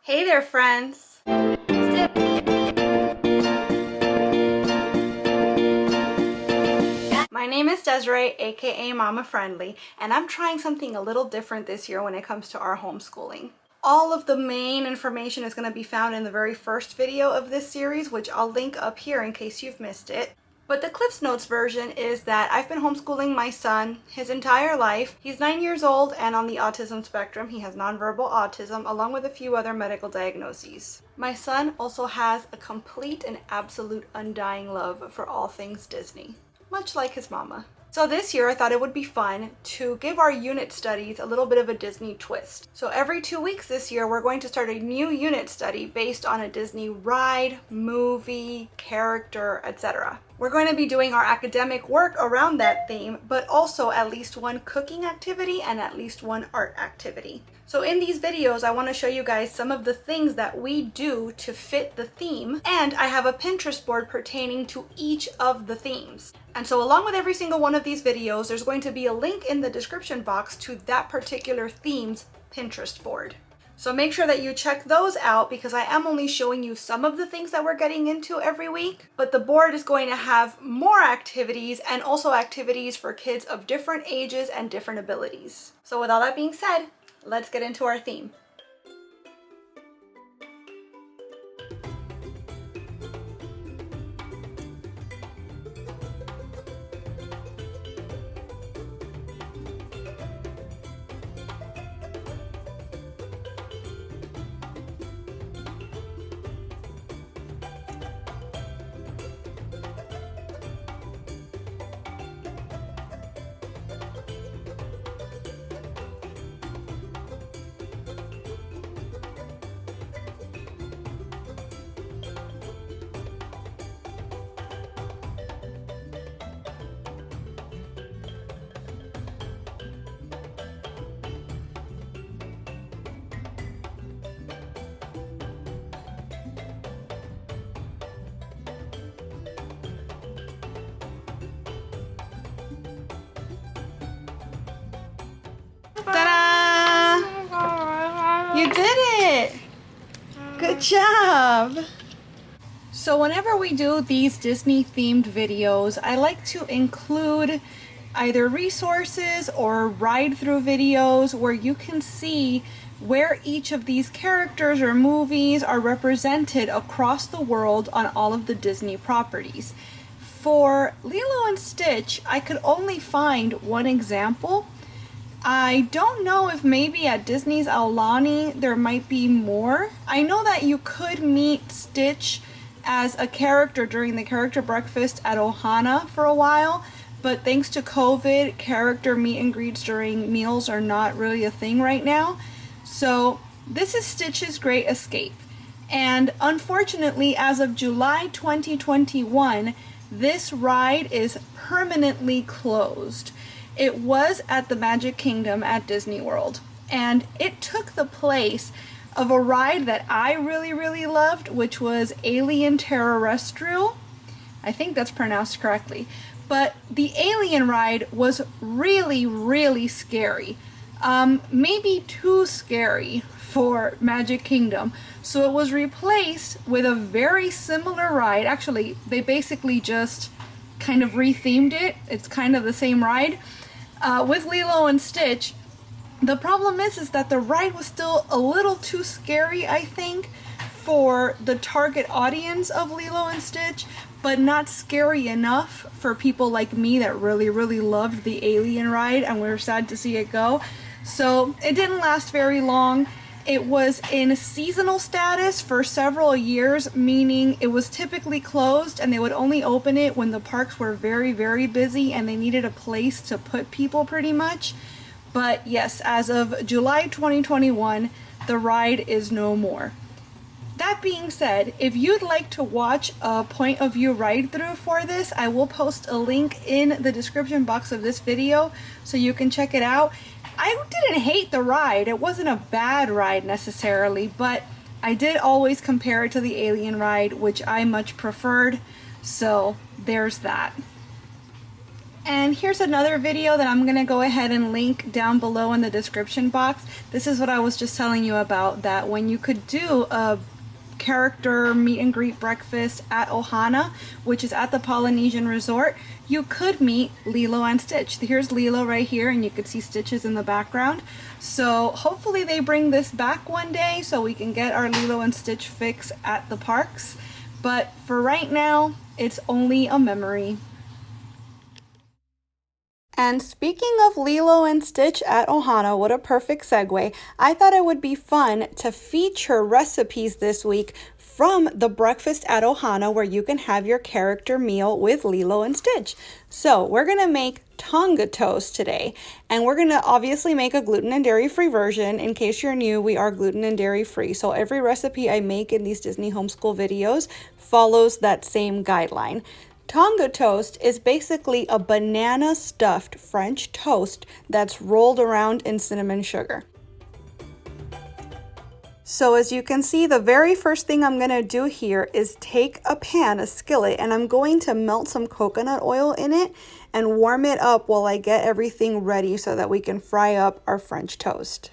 Hey there, friends! My name is Desiree, aka Momma Friendly, and I'm trying something a little different this year when it comes to our homeschooling. All of the main information is going to be found in the very first video of this series, which I'll link up here in case you've missed it. But the Cliff's Notes version is that I've been homeschooling my son his entire life. He's 9 years old and on the autism spectrum. He has nonverbal autism along with a few other medical diagnoses. My son also has a complete and absolute undying love for all things Disney, much like his mama. So this year I thought it would be fun to give our unit studies a little bit of a Disney twist. So every 2 weeks this year we're going to start a new unit study based on a Disney ride, movie, character, etc. We're going to be doing our academic work around that theme, but also at least one cooking activity and at least one art activity. So in these videos, I want to show you guys some of the things that we do to fit the theme, and I have a Pinterest board pertaining to each of the themes. And so along with every single one of these videos, there's going to be a link in the description box to that particular theme's Pinterest board. So make sure that you check those out because I am only showing you some of the things that we're getting into every week, but the board is going to have more activities and also activities for kids of different ages and different abilities. So with all that being said, let's get into our theme. Ta-da! You did it! Good job! So whenever we do these Disney themed videos, I like to include either resources or ride-through videos where you can see where each of these characters or movies are represented across the world on all of the Disney properties. For Lilo and Stitch, I could only find one example. I don't know if maybe at Disney's Aulani there might be more. I know that you could meet Stitch as a character during the character breakfast at Ohana for a while, but thanks to COVID, character meet and greets during meals are not really a thing right now. So this is Stitch's Great Escape. And unfortunately, as of July 2021, this ride is permanently closed. It was at the Magic Kingdom at Disney World, and it took the place of a ride that I really loved, which was Alien Terrestrial. I think that's pronounced correctly. But the Alien ride was really scary. Maybe too scary for Magic Kingdom. So it was replaced with a very similar ride. Actually, they basically just kind of rethemed it. It's kind of the same ride. With Lilo and Stitch, the problem is that the ride was still a little too scary, I think, for the target audience of Lilo and Stitch, but not scary enough for people like me that really loved the Alien ride and were sad to see it go. So it didn't last very long. It was in seasonal status for several years, meaning it was typically closed and they would only open it when the parks were very busy and they needed a place to put people pretty much. But yes, as of July 2021, the ride is no more. That being said, if you'd like to watch a point of view ride through for this, I will post a link in the description box of this video so you can check it out. I didn't hate the ride. It wasn't a bad ride necessarily, but I did always compare it to the Alien ride, which I much preferred. So there's that. And here's another video that I'm gonna go ahead and link down below in the description box. This is what I was just telling you about, that when you could do a character meet and greet breakfast at Ohana, which is at the Polynesian Resort, you could meet Lilo and Stitch. Here's Lilo right here, and you could see Stitches in the background. So hopefully they bring this back one day so we can get our Lilo and Stitch fix at the parks. But for right now, it's only a memory. And speaking of Lilo and Stitch at Ohana, what a perfect segue. I thought it would be fun to feature recipes this week from the breakfast at Ohana where you can have your character meal with Lilo and Stitch. So we're gonna make Tonga Toast today, and we're gonna obviously make a gluten and dairy free version. In case you're new, we are gluten and dairy free. So every recipe I make in these Disney homeschool videos follows that same guideline. Tonga Toast is basically a banana stuffed French toast that's rolled around in cinnamon sugar. So as you can see, the very first thing I'm gonna do here is take a pan, a skillet, and I'm going to melt some coconut oil in it and warm it up while I get everything ready so that we can fry up our French toast.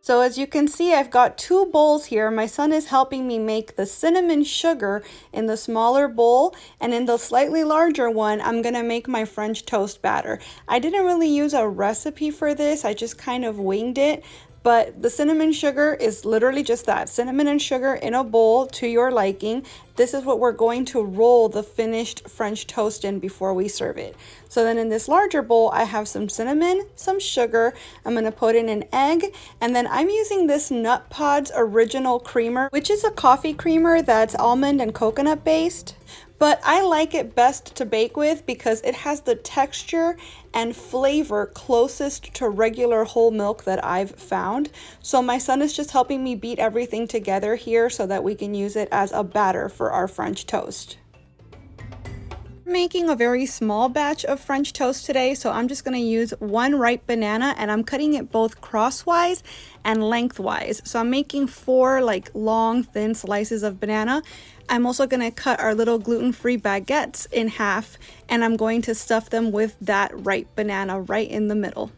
So as you can see, I've got 2 bowls here. My son is helping me make the cinnamon sugar in the smaller bowl, and in the slightly larger one, I'm gonna make my French toast batter. I didn't really use a recipe for this, I just kind of winged it. But the cinnamon sugar is literally just that, cinnamon and sugar in a bowl to your liking. This is what we're going to roll the finished French toast in before we serve it. So then in this larger bowl, I have some cinnamon, some sugar. I'm gonna put in an egg, and then I'm using this Nut Pods Original Creamer, which is a coffee creamer that's almond and coconut based. But I like it best to bake with because it has the texture and flavor closest to regular whole milk that I've found. So my son is just helping me beat everything together here so that we can use it as a batter for our French toast. I'm making a very small batch of French toast today, so I'm just going to use 1 ripe banana, and I'm cutting it both crosswise and lengthwise. So I'm making 4 like long thin slices of banana. I'm also going to cut our little gluten-free baguettes in half, and I'm going to stuff them with that ripe banana right in the middle.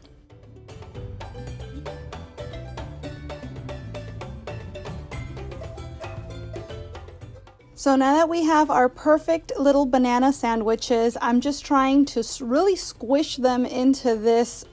So now that we have our perfect little banana sandwiches, I'm just trying to really squish them into this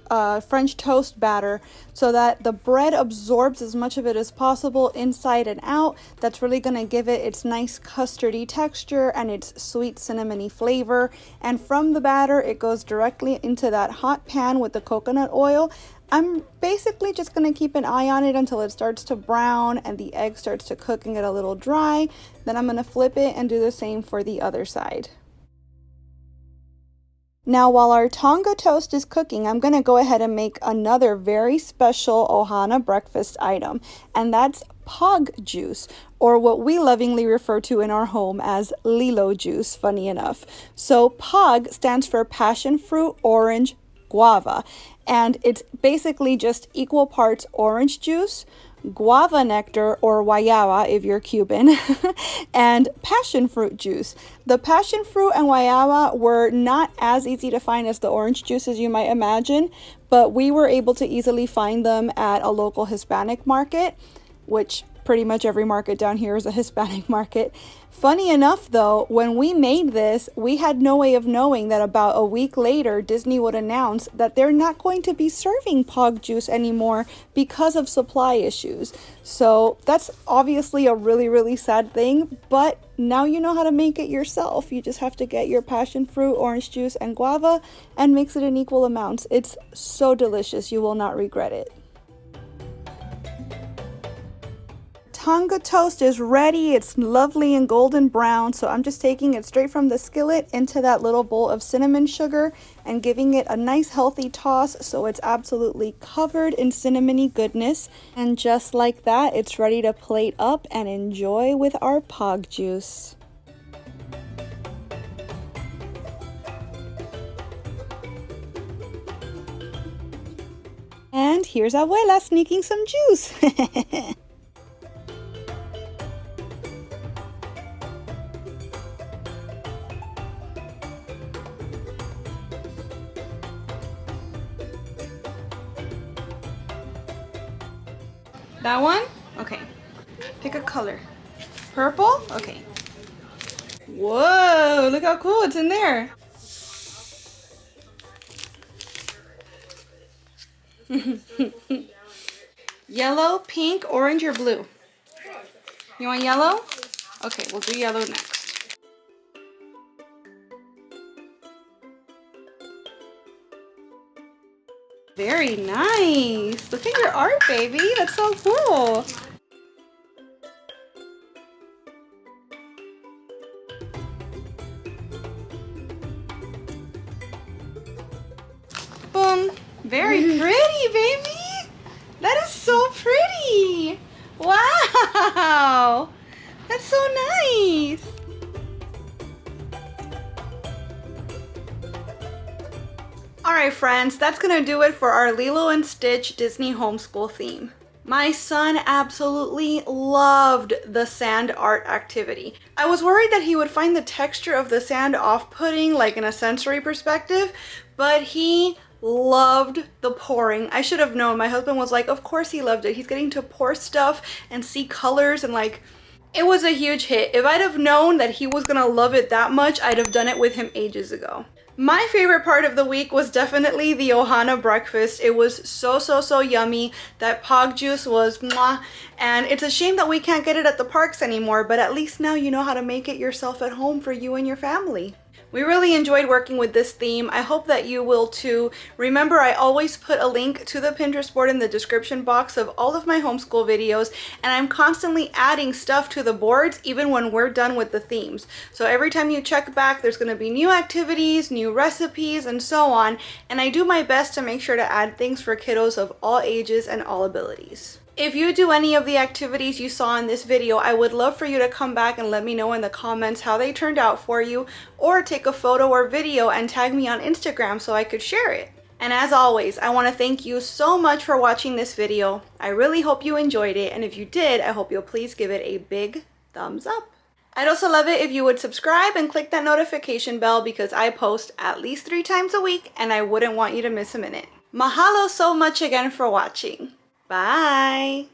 French toast batter so that the bread absorbs as much of it as possible inside and out. That's really going to give it its nice custardy texture and its sweet cinnamony flavor. And from the batter, it goes directly into that hot pan with the coconut oil. I'm basically just going to keep an eye on it until it starts to brown and the egg starts to cook and get a little dry. Then I'm going to flip it and do the same for the other side. Now while our Tonga Toast is cooking, I'm going to go ahead and make another very special Ohana breakfast item, and that's POG juice, or what we lovingly refer to in our home as Lilo juice, funny enough. So POG stands for passion fruit, orange, guava, and it's basically just equal parts orange juice, guava nectar, or guayaba if you're Cuban, and passion fruit juice. The passion fruit and guayaba were not as easy to find as the orange juice as you might imagine, but we were able to easily find them at a local Hispanic market, which pretty much every market down here is a Hispanic market. Funny enough though, when we made this, we had no way of knowing that about a week later, Disney would announce that they're not going to be serving POG juice anymore because of supply issues. So that's obviously a really, really sad thing, but now you know how to make it yourself. You just have to get your passion fruit, orange juice, and guava and mix it in equal amounts. It's so delicious, you will not regret it. Tonga Toast is ready. It's lovely and golden brown, so I'm just taking it straight from the skillet into that little bowl of cinnamon sugar and giving it a nice healthy toss so it's absolutely covered in cinnamony goodness. And just like that, it's ready to plate up and enjoy with our POG juice. And here's Abuela sneaking some juice. That one? Okay. Pick a color. Purple? Okay. Whoa, look how cool it's in there. Yellow, pink, orange, or blue? You want yellow? Okay, we'll do yellow next. Very nice. Look at your art, baby. That's so cool. Boom. Very pretty, baby. That is so pretty. Wow. That's so nice. Alright friends, that's gonna do it for our Lilo and Stitch Disney homeschool theme. My son absolutely loved the sand art activity. I was worried that he would find the texture of the sand off-putting, like in a sensory perspective, but he loved the pouring. I should have known. My husband was like, of course he loved it. He's getting to pour stuff and see colors and like, it was a huge hit. If I'd have known that he was gonna love it that much, I'd have done it with him ages ago. My favorite part of the week was definitely the Ohana breakfast. It was so yummy. That POG juice was mwah. And it's a shame that we can't get it at the parks anymore, but at least now you know how to make it yourself at home for you and your family. We really enjoyed working with this theme. I hope that you will too. Remember, I always put a link to the Pinterest board in the description box of all of my homeschool videos, and I'm constantly adding stuff to the boards even when we're done with the themes. So every time you check back, there's going to be new activities, new recipes, and so on, and I do my best to make sure to add things for kiddos of all ages and all abilities. If you do any of the activities you saw in this video, I would love for you to come back and let me know in the comments how they turned out for you, or take a photo or video and tag me on Instagram so I could share it. And as always, I want to thank you so much for watching this video. I really hope you enjoyed it, and if you did, I hope you'll please give it a big thumbs up. I'd also love it if you would subscribe and click that notification bell because I post at least 3 times a week and I wouldn't want you to miss a minute. Mahalo so much again for watching. Bye!